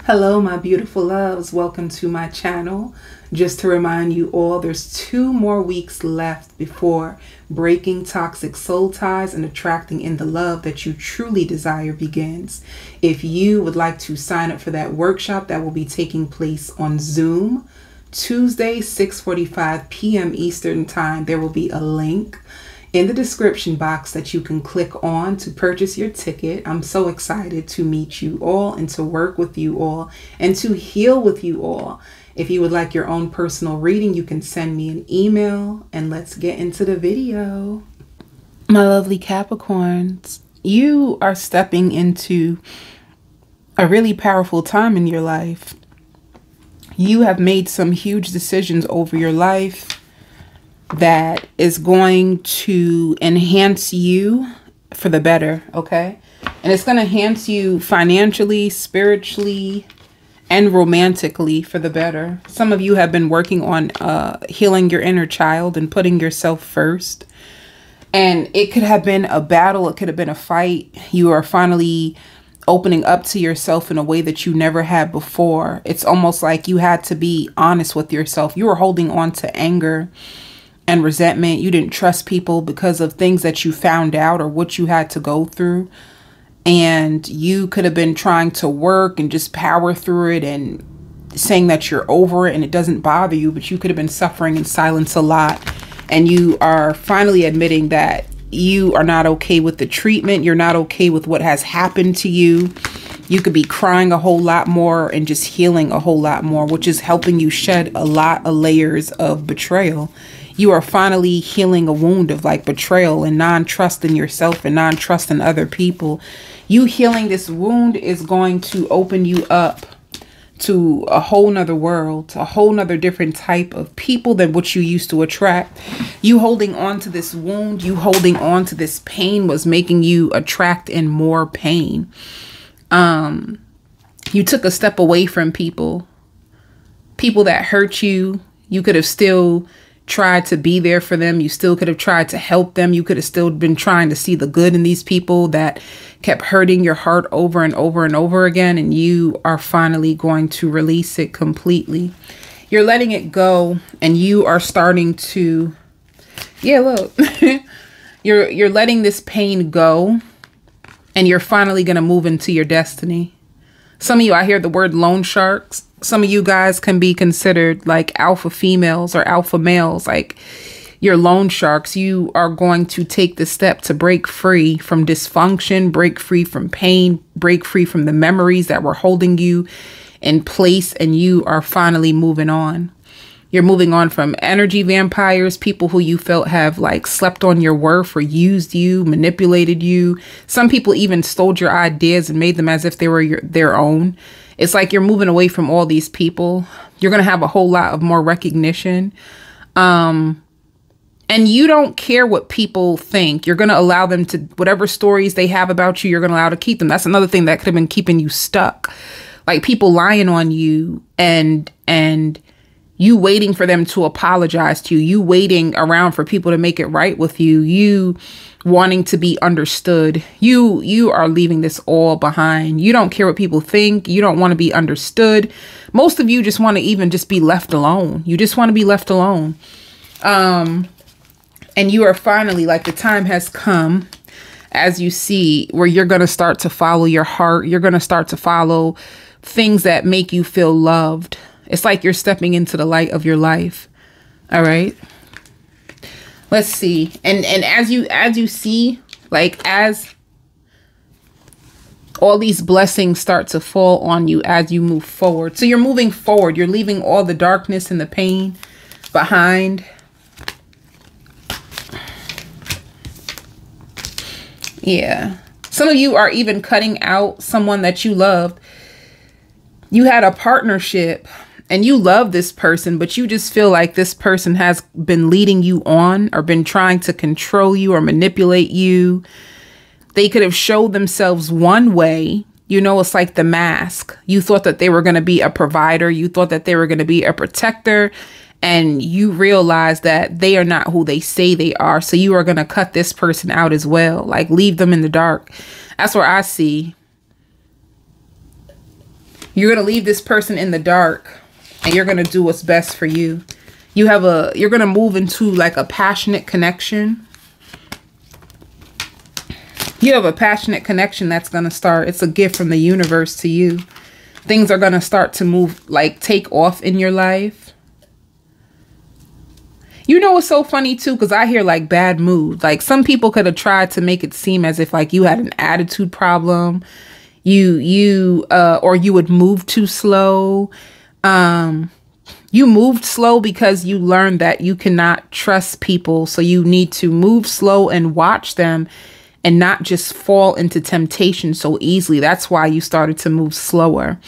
Hello, my beautiful loves. Welcome to my channel. Just to remind you all, there's 2 more weeks left before breaking toxic soul ties and attracting in the love that you truly desire begins. If you would like to sign up for that workshop, that will be taking place on Zoom Tuesday, 6:45 p.m. Eastern Time. There will be a link in the description box that you can click on to purchase your ticket. I'm so excited to meet you all and to work with you all and to heal with you all. If you would like your own personal reading, you can send me an email, and let's get into the video. My lovely Capricorns, you are stepping into a really powerful time in your life. You have made some huge decisions over your life that is going to enhance you for the better, okay? And it's going to enhance you financially, spiritually, and romantically for the better. Some of you have been working on healing your inner child and putting yourself first. And it could have been a battle. It could have been a fight. You are finally opening up to yourself in a way that you never had before. It's almost like you had to be honest with yourself. You were holding on to anger and resentment. You didn't trust people because of things that you found out or what you had to go through. And you could have been trying to work and just power through it and saying that you're over it and it doesn't bother you, but you could have been suffering in silence a lot. And you are finally admitting that you are not okay with the treatment. You're not okay with what has happened to you. You could be crying a whole lot more and just healing a whole lot more, which is helping you shed a lot of layers of betrayal. You are finally healing a wound of like betrayal and non-trust in yourself and non-trust in other people. You healing this wound is going to open you up to a whole nother world, a whole nother different type of people than what you used to attract. You holding on to this wound, you holding on to this pain was making you attract in more pain. You took a step away from people that hurt you. You could have still tried to be there for them. You still could have tried to help them. You could have still been trying to see the good in these people that kept hurting your heart over and over and over again. And you are finally going to release it completely. You're letting it go, and you are starting to, yeah, look, you're letting this pain go, and you're finally going to move into your destiny. Some of you, I hear the word loan sharks. Some of you guys can be considered like alpha females or alpha males, like you're loan sharks. You are going to take the step to break free from dysfunction, break free from pain, break free from the memories that were holding you in place, and you are finally moving on. You're moving on from energy vampires, people who you felt have like slept on your worth or used you, manipulated you. Some people even stole your ideas and made them as if they were their own. It's like you're moving away from all these people. You're going to have a whole lot of more recognition. And you don't care what people think. You're going to allow them to, whatever stories they have about you, you're going to allow to keep them. That's another thing that could have been keeping you stuck. Like people lying on you and you waiting for them to apologize to you. You waiting around for people to make it right with you. You wanting to be understood. You are leaving this all behind. You don't care what people think. You don't want to be understood. Most of you just want to even just be left alone. You just want to be left alone. And you are finally, like, the time has come, as you see, where you're going to start to follow your heart. You're going to start to follow things that make you feel loved. It's like you're stepping into the light of your life. All right. Let's see. And as you see, like, as all these blessings start to fall on you as you move forward. So you're moving forward. You're leaving all the darkness and the pain behind. Yeah. Some of you are even cutting out someone that you loved. You had a partnership and you love this person, but you just feel like this person has been leading you on or been trying to control you or manipulate you. They could have showed themselves one way. You know, it's like the mask. You thought that they were going to be a provider. You thought that they were going to be a protector. And you realize that they are not who they say they are. So you are going to cut this person out as well. Like, leave them in the dark. That's where I see You're going to leave this person in the dark, and you're going to do what's best for you. You're going to move into like a passionate connection. You have a passionate connection that's going to start. It's a gift from the universe to you. Things are going to start to move, like take off in your life. You know, it's so funny too, because I hear like bad mood. Like some people could have tried to make it seem as if like you had an attitude problem. Or you would move too slow. You moved slow because you learned that you cannot trust people. So you need to move slow and watch them and not just fall into temptation so easily. That's why you started to move slower.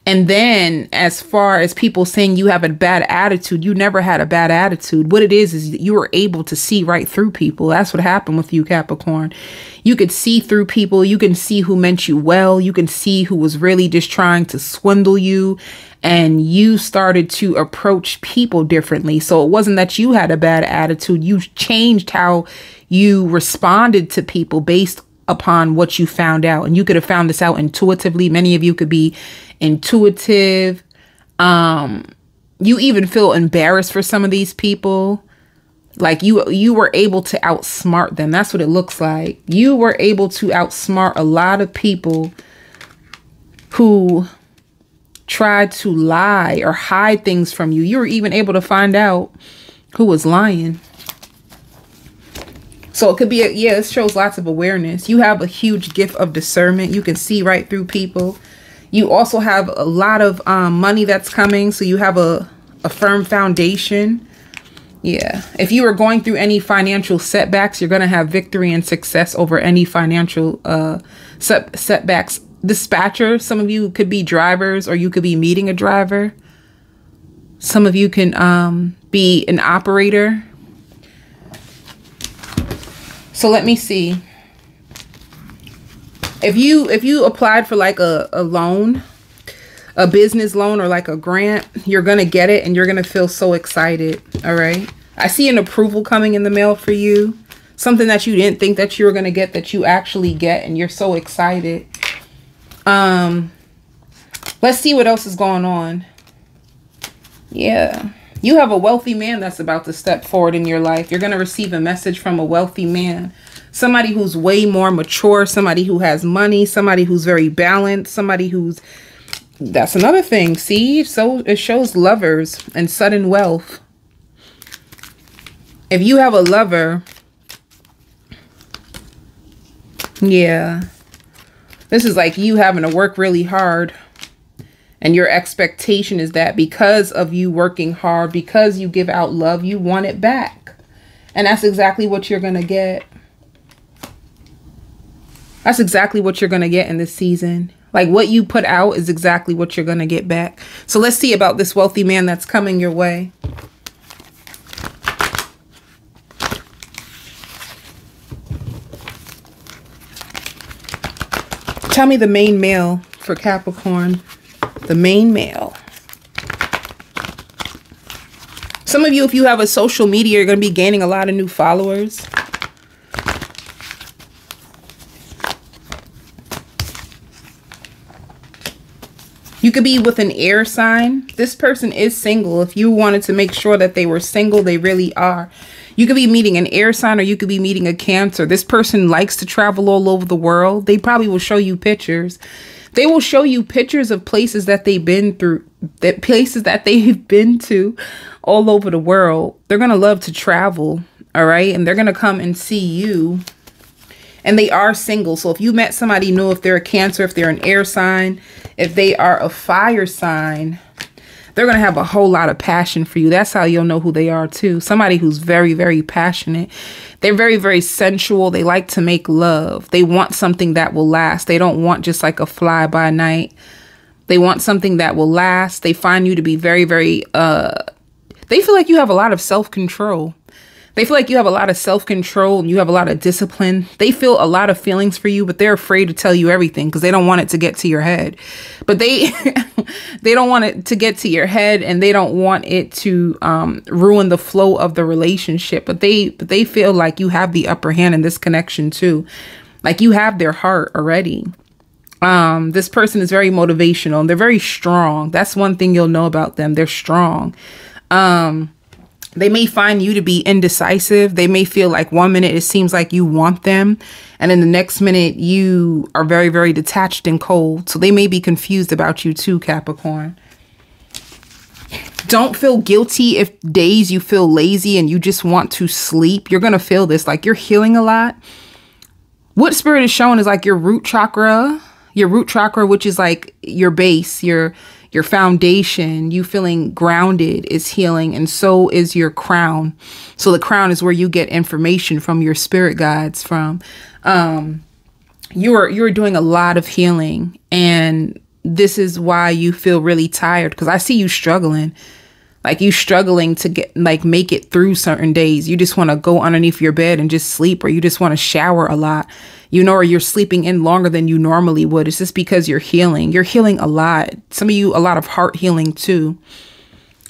And then as far as people saying you have a bad attitude, you never had a bad attitude. What it is you were able to see right through people. That's what happened with you, Capricorn. You could see through people. You can see who meant you well. You can see who was really just trying to swindle you. And you started to approach people differently. So it wasn't that you had a bad attitude. You changed how you responded to people based upon what you found out. And you could have found this out intuitively. Many of you could be intuitive. You even feel embarrassed for some of these people. Like you were able to outsmart them. That's what it looks like. You were able to outsmart a lot of people who tried to lie or hide things from you. You were even able to find out who was lying. So it could be, it shows lots of awareness. You have a huge gift of discernment. You can see right through people. You also have a lot of money that's coming. So you have a firm foundation. Yeah. If you are going through any financial setbacks, you're going to have victory and success over any financial setbacks. Dispatcher, some of you could be drivers, or you could be meeting a driver. Some of you can be an operator. So let me see. If you applied for like a loan, a business loan or like a grant, you're going to get it and you're going to feel so excited. All right. I see an approval coming in the mail for you. Something that you didn't think that you were going to get that you actually get, and you're so excited. Let's see what else is going on. Yeah. You have a wealthy man that's about to step forward in your life. You're going to receive a message from a wealthy man. Somebody who's way more mature. Somebody who has money. Somebody who's very balanced. Somebody who's... That's another thing. See? So it shows lovers and sudden wealth. If you have a lover... Yeah. This is like you having to work really hard. And your expectation is that because of you working hard, because you give out love, you want it back. And that's exactly what you're going to get. That's exactly what you're going to get in this season. Like what you put out is exactly what you're going to get back. So let's see about this wealthy man that's coming your way. Tell me the main male for Capricorn. The main male. Some of you, if you have a social media, you're going to be gaining a lot of new followers. You could be with an air sign. This person is single. If you wanted to make sure that they were single, they really are. You could be meeting an air sign, or you could be meeting a Cancer. This person likes to travel all over the world. They probably will show you pictures. They will show you pictures of places that they've been through, places that they've been to all over the world. They're going to love to travel. All right. And they're going to come and see you. And they are single. So if you met somebody new, if they're a Cancer, if they're an air sign, if they are a fire sign, they're going to have a whole lot of passion for you. That's how you'll know who they are too. Somebody who's very, very passionate. They're very, very sensual. They like to make love. They want something that will last. They don't want just like a fly by night. They want something that will last. They find you to be very, very, they feel like you have a lot of self-control. They feel like you have a lot of self-control and you have a lot of discipline. They feel a lot of feelings for you, but they're afraid to tell you everything because they don't want it to get to your head. But they don't want it to get to your head, and they don't want it to ruin the flow of the relationship. But they feel like you have the upper hand in this connection too. Like you have their heart already. This person is very motivational and they're very strong. That's one thing you'll know about them. They're strong. They may find you to be indecisive. They may feel like 1 minute it seems like you want them, and then the next minute you are very, very detached and cold. So they may be confused about you too, Capricorn. Don't feel guilty if days you feel lazy and you just want to sleep. You're going to feel this, like you're healing a lot. What Spirit is showing is like your root chakra, which is like your base, your foundation, you feeling grounded is healing, and so is your crown. So the crown is where you get information from your spirit guides from. You're doing a lot of healing, and this is why you feel really tired, because I see you struggling. Like you struggling to make it through certain days. You just want to go underneath your bed and just sleep, or you just want to shower a lot, or you're sleeping in longer than you normally would. It's just because you're healing. You're healing a lot. Some of you, a lot of heart healing too.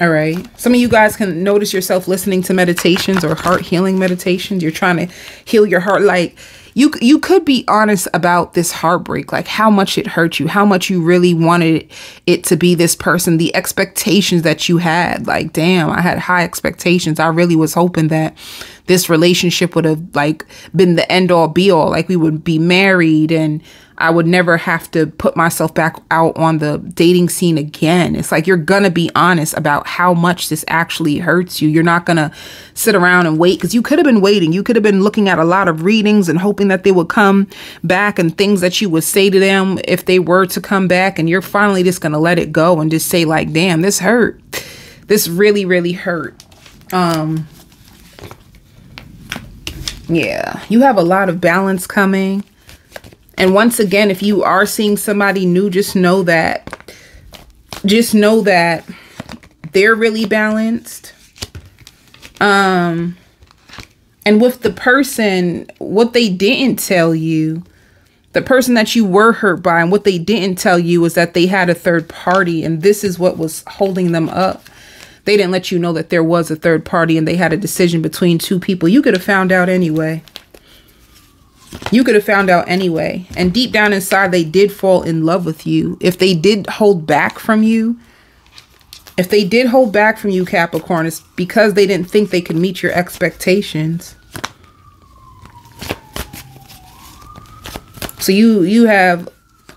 All right. Some of you guys can notice yourself listening to meditations or heart healing meditations. You're trying to heal your heart. Like you could be honest about this heartbreak, like how much it hurt you, how much you really wanted it to be this person, the expectations that you had. Like, damn, I had high expectations. I really was hoping that this relationship would have like been the end all be all. Like we would be married and I would never have to put myself back out on the dating scene again. It's like you're going to be honest about how much this actually hurts you. You're not going to sit around and wait, because you could have been waiting. You could have been looking at a lot of readings and hoping that they would come back and things that you would say to them if they were to come back. And you're finally just going to let it go and just say like, damn, this hurt. This really, really hurt. Yeah, you have a lot of balance coming. And once again, if you are seeing somebody new, just know that they're really balanced. And with the person, what they didn't tell you, the person that you were hurt by, and what they didn't tell you is that they had a third party, and this is what was holding them up. They didn't let you know that there was a third party and they had a decision between two people. You could have found out anyway. You could have found out anyway. And deep down inside, they did fall in love with you. If they did hold back from you, Capricorn, it's because they didn't think they could meet your expectations. So you have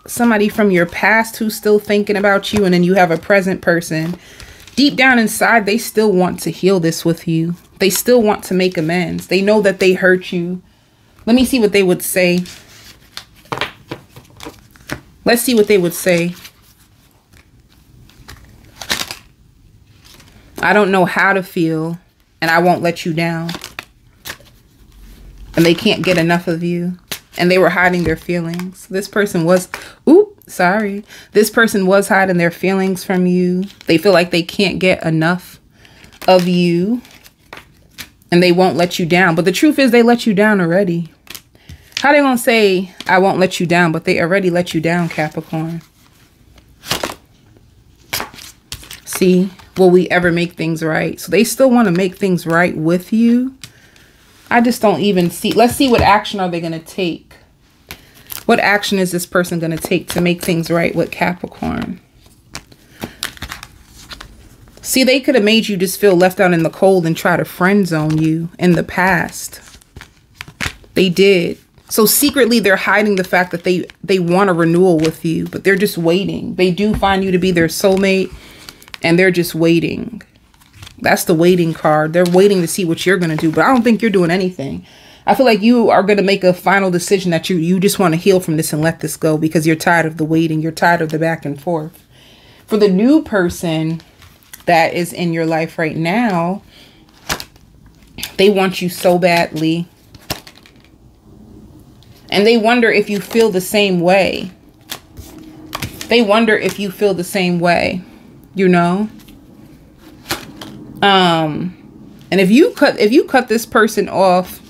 somebody from your past who's still thinking about you, and then you have a present person. Deep down inside, they still want to heal this with you. They still want to make amends. They know that they hurt you. Let me see what they would say. Let's see what they would say. I don't know how to feel, and I won't let you down. And they can't get enough of you. And they were hiding their feelings. This person was, this person was hiding their feelings from you. They feel like they can't get enough of you. And they won't let you down. But the truth is, they let you down already. How they gonna say, I won't let you down, but they already let you down, Capricorn? See, will we ever make things right? So they still want to make things right with you. I just don't even see. Let's see, what action are they going to take? What action is this person going to take to make things right with Capricorn? See, they could have made you just feel left out in the cold and try to friend zone you in the past. They did. So secretly, they're hiding the fact that they want a renewal with you, but they're just waiting. They do find you to be their soulmate, and they're just waiting. That's the waiting card. They're waiting to see what you're going to do, but I don't think you're doing anything. I feel like you are going to make a final decision that you just want to heal from this and let this go, because you're tired of the waiting. You're tired of the back and forth. For the new person that is in your life right now, they want you so badly. And they wonder if you feel the same way. They wonder if you feel the same way, you know? And if you cut this person off,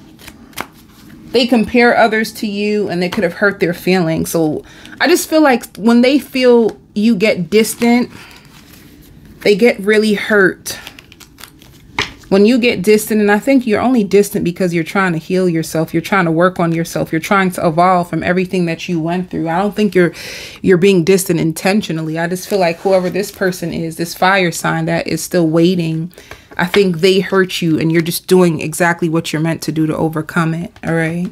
they compare others to you, and they could have hurt their feelings. So I just feel like when they feel you get distant, they get really hurt. When you get distant, and I think you're only distant because you're trying to heal yourself. You're trying to work on yourself. You're trying to evolve from everything that you went through. I don't think you're being distant intentionally. I just feel like whoever this person is, this fire sign that is still waiting, I think they hurt you and you're just doing exactly what you're meant to do to overcome it. All right.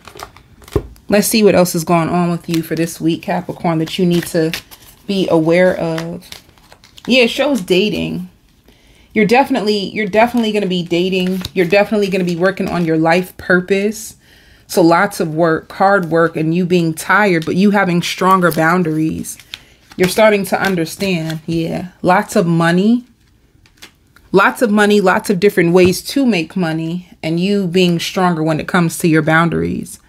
Let's see what else is going on with you for this week, Capricorn, that you need to be aware of. Yeah, it shows dating. You're definitely going to be dating. You're definitely going to be working on your life purpose. So lots of work, hard work, and you being tired, but you having stronger boundaries. You're starting to understand. Yeah. Lots of money. Lots of money, lots of different ways to make money, and you being stronger when it comes to your boundaries.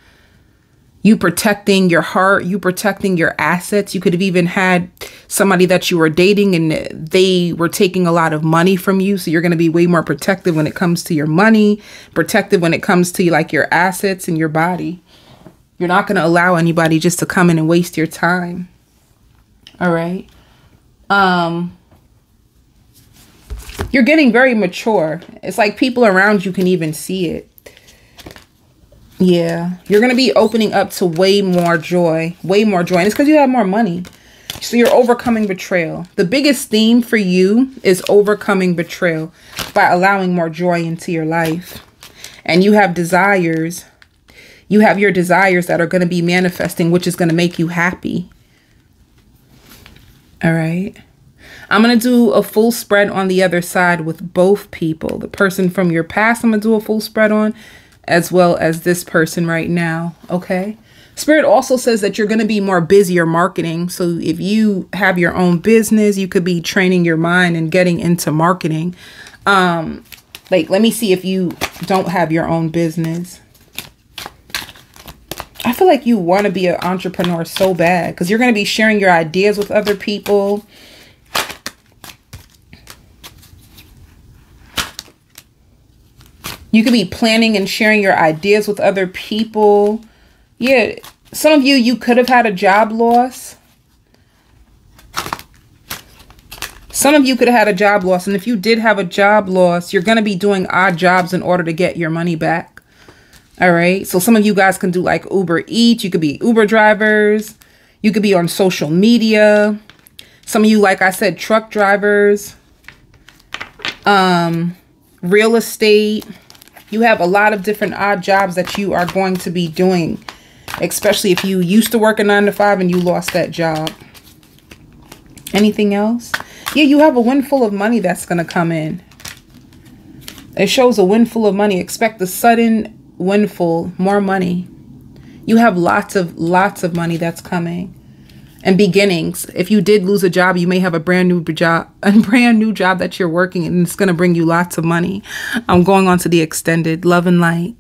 You protecting your heart, you protecting your assets. You could have even had somebody that you were dating and they were taking a lot of money from you. So you're going to be way more protective when it comes to your money, protective when it comes to like your assets and your body. You're not going to allow anybody just to come in and waste your time. All right. You're getting very mature. It's like people around you can even see it. Yeah, you're going to be opening up to way more joy. And it's because you have more money. So you're overcoming betrayal. The biggest theme for you is overcoming betrayal by allowing more joy into your life. And you have desires. You have your desires that are going to be manifesting, which is going to make you happy. All right. I'm going to do a full spread on the other side with both people. The person from your past, I'm going to do a full spread on, as well as this person right now. Okay. Spirit also says that you're going to be more busier marketing. So if you have your own business, you could be training your mind and getting into marketing. Like, let me see if you don't have your own business. I feel like you want to be an entrepreneur so bad because you're going to be sharing your ideas with other people. You could be planning and sharing your ideas with other people. Yeah, some of you could have had a job loss. Some of you could have had a job loss. And if you did have a job loss, you're going to be doing odd jobs in order to get your money back. All right. So some of you guys can do like Uber Eats. You could be Uber drivers. You could be on social media. Some of you, like I said, truck drivers, real estate. You have a lot of different odd jobs that you are going to be doing, especially if you used to work a 9-to-5 and you lost that job. Anything else? Yeah, you have a windfall of money that's going to come in. It shows a windfall of money. Expect a sudden windfall, more money. You have lots of money that's coming. And beginnings. If you did lose a job, you may have a brand new job that you're working, and it's going to bring you lots of money. I'm going on to the extended. Love and light.